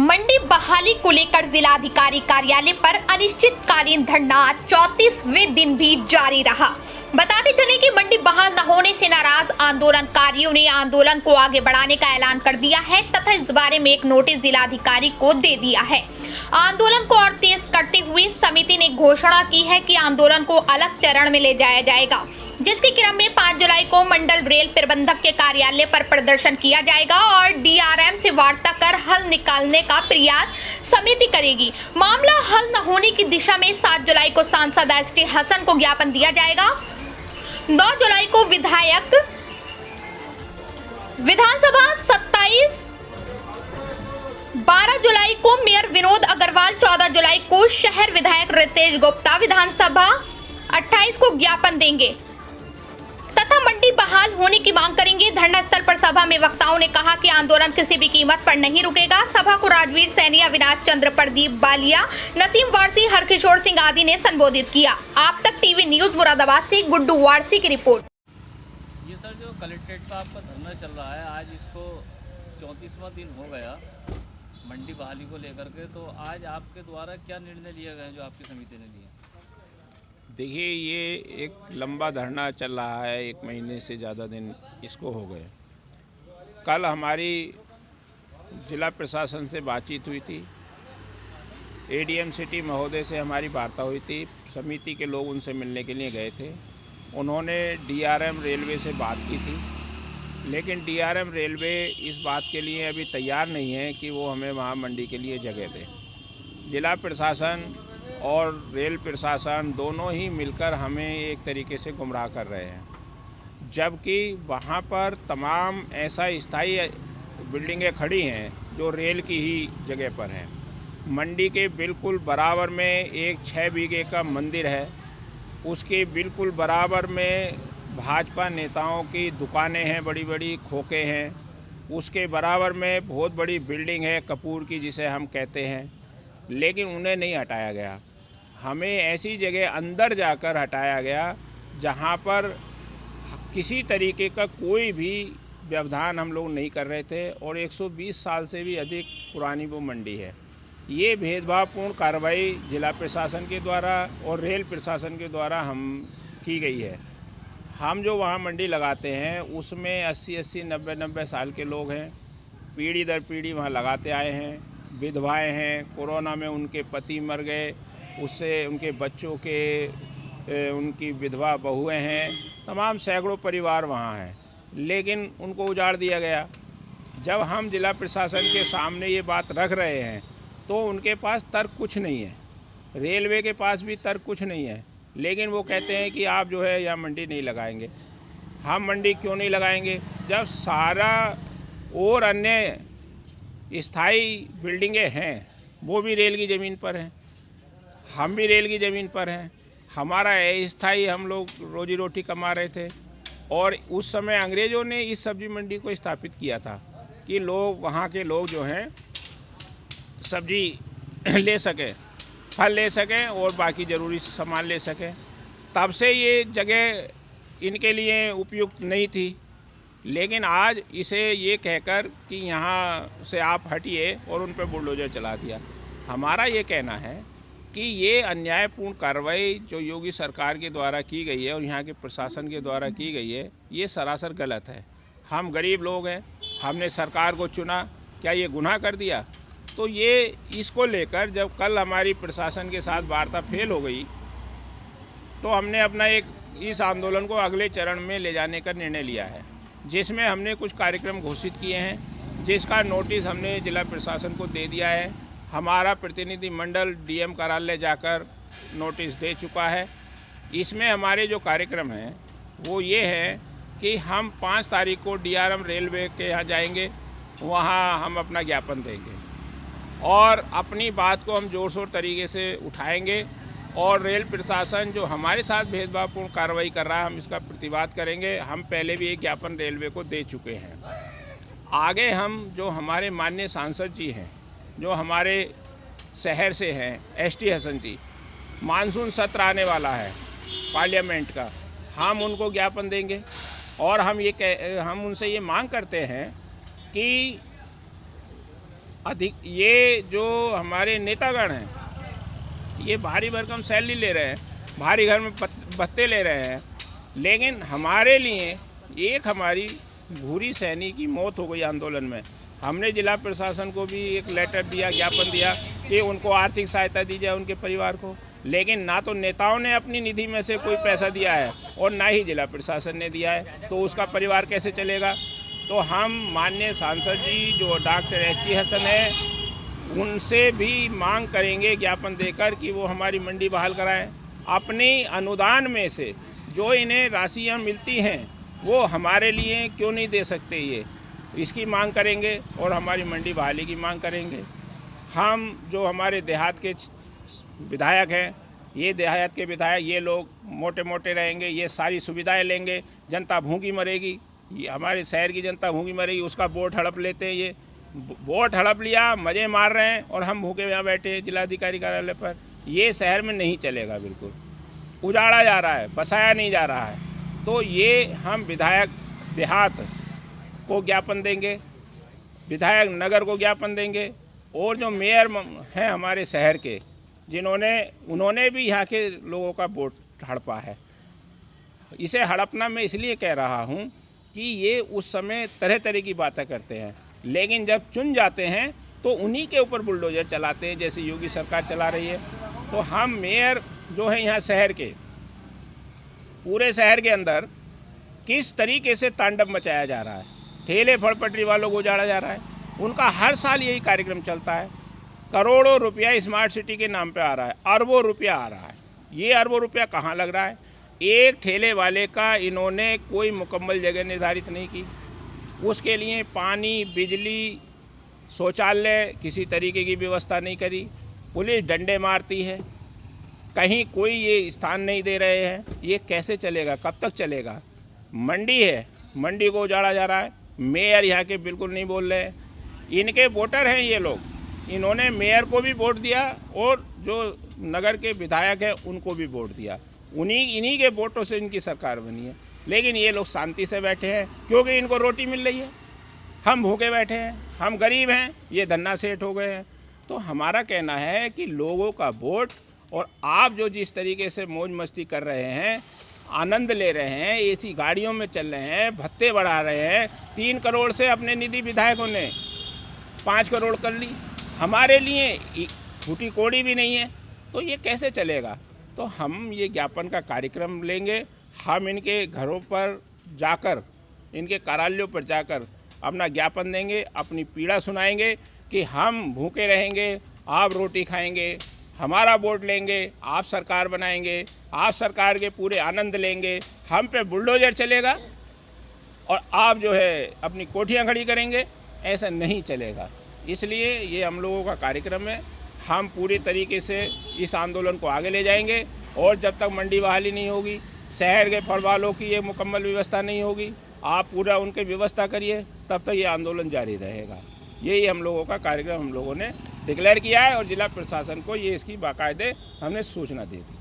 मंडी बहाली को लेकर जिलाधिकारी कार्यालय पर अनिश्चितकालीन धरना 34वें दिन भी जारी रहा। बताते चले कि मंडी बहाल न होने से नाराज आंदोलनकारियों ने आंदोलन को आगे बढ़ाने का ऐलान कर दिया है तथा इस बारे में एक नोटिस जिलाधिकारी को दे दिया है। आंदोलन को और तेज करते हुए समिति ने घोषणा की है कि आंदोलन को अलग चरण में ले जाया जाएगा, जिसके क्रम में 5 जुलाई को मंडल रेल प्रबंधक के कार्यालय पर प्रदर्शन किया जाएगा और डीआरएम से वार्ता कर हल निकालने का प्रयास समिति करेगी। मामला हल न होने की दिशा में 7 जुलाई को सांसद एसटी हसन को ज्ञापन दिया जाएगा। 9 जुलाई को विधानसभा 27, 12 जुलाई को मेयर विनोद अग्रवाल, 14 जुलाई को शहर विधायक रितेश गुप्ता विधानसभा 28 को ज्ञापन देंगे तथा मंडी बहाल होने की मांग करेंगे। धरना स्थल पर सभा में वक्ताओं ने कहा कि आंदोलन किसी भी कीमत पर नहीं रुकेगा। सभा को राजवीर सैनी, अविनाश चंद्र, प्रदीप बालिया, नसीम वारसी, हरकिशोर सिंह आदि ने संबोधित किया। आप तक टीवी न्यूज मुरादाबाद से गुड्डू वारसी की रिपोर्ट। ये सर जो कलेक्ट्रेट का आपका धरना चल रहा है, आज इसको 34वां दिन हो गया मंडी बहाली को लेकर के, तो आज आपके द्वारा क्या निर्णय लिए गए जो आपकी समिति ने लिए? देखिए, ये एक लंबा धरना चल रहा है, 1 महीने से ज़्यादा दिन इसको हो गए। कल हमारी जिला प्रशासन से बातचीत हुई थी, एडीएम सिटी महोदय से हमारी वार्ता हुई थी, समिति के लोग उनसे मिलने के लिए गए थे। उन्होंने डीआरएम रेलवे से बात की थी, लेकिन डीआरएम रेलवे इस बात के लिए अभी तैयार नहीं है कि वो हमें वहाँ मंडी के लिए जगह दे। जिला प्रशासन और रेल प्रशासन दोनों ही मिलकर हमें एक तरीके से गुमराह कर रहे हैं, जबकि वहाँ पर तमाम ऐसा स्थायी बिल्डिंगें खड़ी हैं जो रेल की ही जगह पर हैं। मंडी के बिल्कुल बराबर में एक 6 बीघे का मंदिर है, उसके बिल्कुल बराबर में भाजपा नेताओं की दुकानें हैं, बड़ी बड़ी खोखे हैं। उसके बराबर में बहुत बड़ी बिल्डिंग है कपूर की, जिसे हम कहते हैं, लेकिन उन्हें नहीं हटाया गया। हमें ऐसी जगह अंदर जाकर हटाया गया जहां पर किसी तरीके का कोई भी व्यवधान हम लोग नहीं कर रहे थे, और 120 साल से भी अधिक पुरानी वो मंडी है। ये भेदभावपूर्ण कार्रवाई जिला प्रशासन के द्वारा और रेल प्रशासन के द्वारा हम की गई है। हम जो वहाँ मंडी लगाते हैं उसमें 80-80, 90-90 साल के लोग हैं, पीढ़ी दर पीढ़ी वहाँ लगाते आए हैं। विधवाएं हैं, कोरोना में उनके पति मर गए, उससे उनके बच्चों के उनकी विधवा बहुएं हैं, तमाम सैकड़ों परिवार वहाँ हैं, लेकिन उनको उजाड़ दिया गया। जब हम जिला प्रशासन के सामने ये बात रख रहे हैं तो उनके पास तर्क कुछ नहीं है, रेलवे के पास भी तर्क कुछ नहीं है, लेकिन वो कहते हैं कि आप जो है यहाँ मंडी नहीं लगाएंगे। हम मंडी क्यों नहीं लगाएंगे जब सारा और अन्य स्थायी बिल्डिंगें हैं वो भी रेल की ज़मीन पर हैं, हम भी रेल की ज़मीन पर हैं। हमारा अस्थायी हम लोग रोजी रोटी कमा रहे थे, और उस समय अंग्रेज़ों ने इस सब्जी मंडी को स्थापित किया था कि लोग, वहाँ के लोग जो हैं सब्जी ले सकें, फल ले सकें और बाकी ज़रूरी सामान ले सकें। तब से ये जगह इनके लिए उपयुक्त नहीं थी, लेकिन आज इसे ये कहकर कि यहाँ से आप हटिए और उन पर बुलडोजर चला दिया। हमारा ये कहना है कि ये अन्यायपूर्ण कार्रवाई जो योगी सरकार के द्वारा की गई है और यहाँ के प्रशासन के द्वारा की गई है, ये सरासर गलत है। हम गरीब लोग हैं, हमने सरकार को चुना, क्या ये गुनाह कर दिया? तो ये इसको लेकर जब कल हमारी प्रशासन के साथ वार्ता फेल हो गई तो हमने अपना इस आंदोलन को अगले चरण में ले जाने का निर्णय लिया है, जिसमें हमने कुछ कार्यक्रम घोषित किए हैं, जिसका नोटिस हमने जिला प्रशासन को दे दिया है। हमारा प्रतिनिधि मंडल डीएम कार्यालय जाकर नोटिस दे चुका है। इसमें हमारे जो कार्यक्रम हैं वो ये है कि हम 5 तारीख को डीआरएम रेलवे के यहाँ जाएंगे, वहाँ हम अपना ज्ञापन देंगे और अपनी बात को हम जोर शोर तरीके से उठाएंगे, और रेल प्रशासन जो हमारे साथ भेदभावपूर्ण कार्रवाई कर रहा है, हम इसका प्रतिवाद करेंगे। हम पहले भी एक ज्ञापन रेलवे को दे चुके हैं। आगे हम जो हमारे माननीय सांसद जी हैं, जो हमारे शहर से हैं, एसटी हसन जी, मानसून सत्र आने वाला है पार्लियामेंट का, हम उनको ज्ञापन देंगे और हम उनसे ये मांग करते हैं कि अधिक ये जो हमारे नेतागण हैं ये भारी भरकम सैलरी ले रहे हैं, भारी घर में भत्ते ले रहे हैं, लेकिन हमारे लिए एक हमारी भूरी सैनिक की मौत हो गई आंदोलन में। हमने जिला प्रशासन को भी एक लेटर दिया, ज्ञापन दिया कि उनको आर्थिक सहायता दी जाए उनके परिवार को, लेकिन ना तो नेताओं ने अपनी निधि में से कोई पैसा दिया है और ना ही जिला प्रशासन ने दिया है, तो उसका परिवार कैसे चलेगा। तो हम माननीय सांसद जी जो डॉक्टर एस.टी. हसन है उनसे भी मांग करेंगे ज्ञापन देकर कि वो हमारी मंडी बहाल कराएं। अपनी अनुदान में से जो इन्हें राशियाँ मिलती हैं वो हमारे लिए क्यों नहीं दे सकते, ये इसकी मांग करेंगे और हमारी मंडी बहाली की मांग करेंगे। हम जो हमारे देहात के विधायक हैं, ये देहात के विधायक ये लोग मोटे मोटे रहेंगे, ये सारी सुविधाएं लेंगे, जनता भूखी मरेगी, ये हमारे शहर की जनता भूखी मरेगी, उसका वोट हड़प लेते हैं। ये वोट हड़प लिया, मज़े मार रहे हैं और हम भूखे यहाँ बैठे हैं जिलाधिकारी कार्यालय पर। ये शहर में नहीं चलेगा, बिल्कुल उजाड़ा जा रहा है, बसाया नहीं जा रहा है। तो ये हम विधायक देहात को ज्ञापन देंगे, विधायक नगर को ज्ञापन देंगे और जो मेयर हैं हमारे शहर के उन्होंने भी यहाँ के लोगों का वोट हड़पा है। इसे हड़पना मैं इसलिए कह रहा हूँ कि ये उस समय तरह तरह की बातें करते हैं, लेकिन जब चुन जाते हैं तो उन्हीं के ऊपर बुलडोजर चलाते हैं, जैसे योगी सरकार चला रही है। तो हम मेयर जो है यहाँ शहर के, पूरे शहर के अंदर किस तरीके से तांडव मचाया जा रहा है, ठेले फड़पटरी वालों को उजाड़ा जा रहा है। उनका हर साल यही कार्यक्रम चलता है, करोड़ों रुपया स्मार्ट सिटी के नाम पे आ रहा है, अरबों रुपया आ रहा है। ये अरबों रुपया कहाँ लग रहा है? एक ठेले वाले का इन्होंने कोई मुकम्मल जगह निर्धारित नहीं की, उसके लिए पानी, बिजली, शौचालय किसी तरीके की व्यवस्था नहीं करी। पुलिस डंडे मारती है, कहीं कोई ये स्थान नहीं दे रहे हैं। ये कैसे चलेगा, कब तक चलेगा? मंडी है, मंडी को उजाड़ा जा रहा है। मेयर यहाँ के बिल्कुल नहीं बोल रहे हैं। इनके वोटर हैं ये लोग, इन्होंने मेयर को भी वोट दिया और जो नगर के विधायक हैं उनको भी वोट दिया। इन्हीं के वोटों से इनकी सरकार बनी है, लेकिन ये लोग शांति से बैठे हैं क्योंकि इनको रोटी मिल रही है। हम भूखे बैठे हैं, हम गरीब हैं, ये धन्ना सेठ हो गए हैं। तो हमारा कहना है कि लोगों का वोट और आप जो जिस तरीके से मौज मस्ती कर रहे हैं, आनंद ले रहे हैं, एसी गाड़ियों में चल रहे हैं, भत्ते बढ़ा रहे हैं, 3 करोड़ से अपने निधि विधायकों ने 5 करोड़ कर ली, हमारे लिए फूटी कोड़ी भी नहीं है। तो ये कैसे चलेगा? तो हम ये ज्ञापन का कार्यक्रम लेंगे। हम इनके घरों पर जाकर, इनके कार्यालयों पर जाकर अपना ज्ञापन देंगे, अपनी पीड़ा सुनाएंगे कि हम भूखे रहेंगे, आप रोटी खाएंगे, हमारा वोट लेंगे, आप सरकार बनाएंगे, आप सरकार के पूरे आनंद लेंगे, हम पे बुलडोजर चलेगा और आप जो है अपनी कोठियाँ खड़ी करेंगे। ऐसा नहीं चलेगा। इसलिए ये हम लोगों का कार्यक्रम है। हम पूरी तरीके से इस आंदोलन को आगे ले जाएंगे और जब तक मंडी बहाली नहीं होगी, शहर के फल वालों की ये मुकम्मल व्यवस्था नहीं होगी, आप पूरा उनकी व्यवस्था करिए, तब तक ये आंदोलन जारी रहेगा। यही हम लोगों का कार्यक्रम हम लोगों ने डिक्लेयर किया है और जिला प्रशासन को ये इसकी बाकायदे हमने सूचना दे दी।